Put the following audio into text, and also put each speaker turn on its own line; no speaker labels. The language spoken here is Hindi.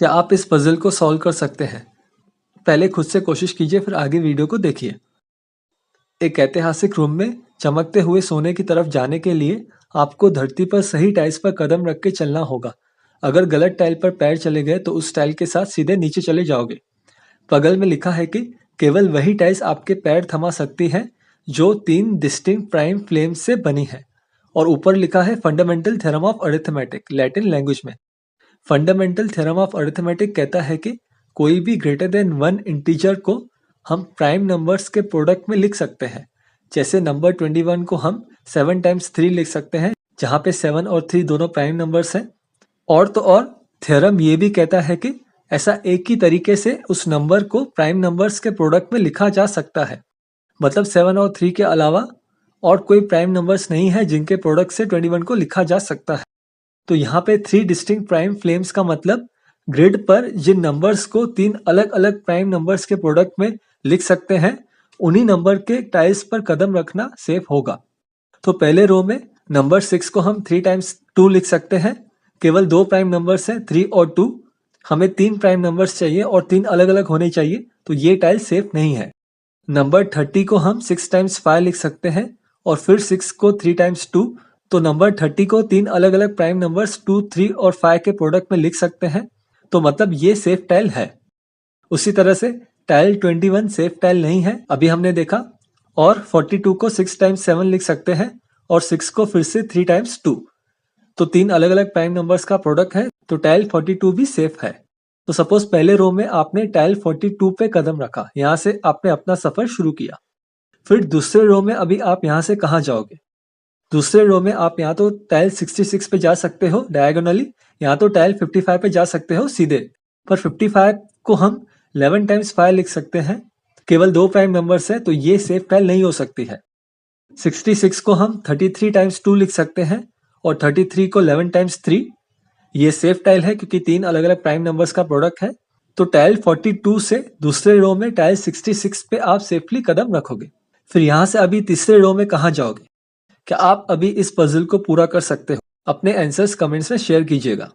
क्या आप इस पजल को सॉल्व कर सकते हैं? पहले खुद से कोशिश कीजिए, फिर आगे वीडियो को देखिए। एक ऐतिहासिक रूम में चमकते हुए सोने की तरफ जाने के लिए आपको धरती पर सही टाइल्स पर कदम रख के चलना होगा। अगर गलत टाइल पर पैर चले गए तो उस टाइल के साथ सीधे नीचे चले जाओगे। पगल में लिखा है कि केवल वही टाइल्स आपके पैर थमा सकती है जो 3 डिस्टिंक्ट प्राइम फ्लेम से बनी है। और ऊपर लिखा है fundamental theorem of arithmetic, Latin language में। फंडामेंटल थ्योरम ऑफ अरिथमेटिक कहता है कि कोई भी ग्रेटर देन 1 इंटीजर को हम प्राइम नंबर्स के प्रोडक्ट में लिख सकते हैं। जैसे नंबर 21 को हम 7 टाइम्स 3 लिख सकते हैं, जहाँ पे 7 और 3 दोनों प्राइम नंबर्स हैं। और तो और थ्योरम ये भी कहता है कि ऐसा एक ही तरीके से उस नंबर को प्राइम नंबर्स के प्रोडक्ट में लिखा जा सकता है। मतलब 7 और 3 के अलावा और कोई प्राइम नंबर्स नहीं है जिनके प्रोडक्ट से 21 को लिखा जा सकता है। तो यहाँ पे 3 डिस्टिंक्ट प्राइम फ्लेम्स का मतलब ग्रिड पर जिन नंबर्स को 3 अलग अलग प्राइम नंबर्स के प्रोडक्ट में लिख सकते हैं, उन्हीं नंबर के टाइल्स पर कदम रखना सेफ होगा। तो पहले रो में नंबर 6 को हम 3 टाइम्स 2 लिख सकते हैं। केवल 2 प्राइम नंबर्स हैं, 3 और 2। हमें 3 प्राइम नंबर्स चाहिए और 3 अलग अलग होने चाहिए, तो ये टाइल सेफ नहीं है। नंबर 30 को हम 6 टाइम्स 5 लिख सकते हैं और फिर 6 को 3 टाइम्स 2। तो नंबर 30 को 3 अलग अलग प्राइम नंबर्स 2, 3 और 5 के प्रोडक्ट में लिख सकते हैं। तो मतलब ये सेफ टाइल है। उसी तरह से टाइल 21 सेफ टाइल नहीं है, अभी हमने देखा। और 42 को 6 टाइम्स 7 लिख सकते हैं और 6 को फिर से 3 टाइम्स 2। तो 3 अलग अलग प्राइम नंबर्स का प्रोडक्ट है, तो टाइल 42 भी सेफ है। तो सपोज पहले रो में आपने टाइल 42 पे कदम रखा, यहाँ से आपने अपना सफर शुरू किया। फिर दूसरे रो में अभी आप यहाँ से कहाँ जाओगे? दूसरे रो में आप यहाँ तो टाइल 66 पे जा सकते हो डायगोनली, यहाँ तो टाइल 55 पे जा सकते हो सीधे। पर 55 को हम 11 टाइम्स 5 लिख सकते हैं। केवल 2 प्राइम नंबर्स है, तो ये सेफ टाइल नहीं हो सकती है। 66 को हम 33 टाइम्स 2 लिख सकते हैं और 33 को 11 टाइम्स 3। ये सेफ टाइल है क्योंकि 3 अलग अलग प्राइम नंबर्स का प्रोडक्ट है। तो टाइल 42 से दूसरे रो में टाइल 66 पे आप सेफली कदम रखोगे। फिर यहाँ से अभी तीसरे रो में कहाँ जाओगे? क्या आप अभी इस पजल को पूरा कर सकते हो? अपने आंसर्स कमेंट्स में शेयर कीजिएगा।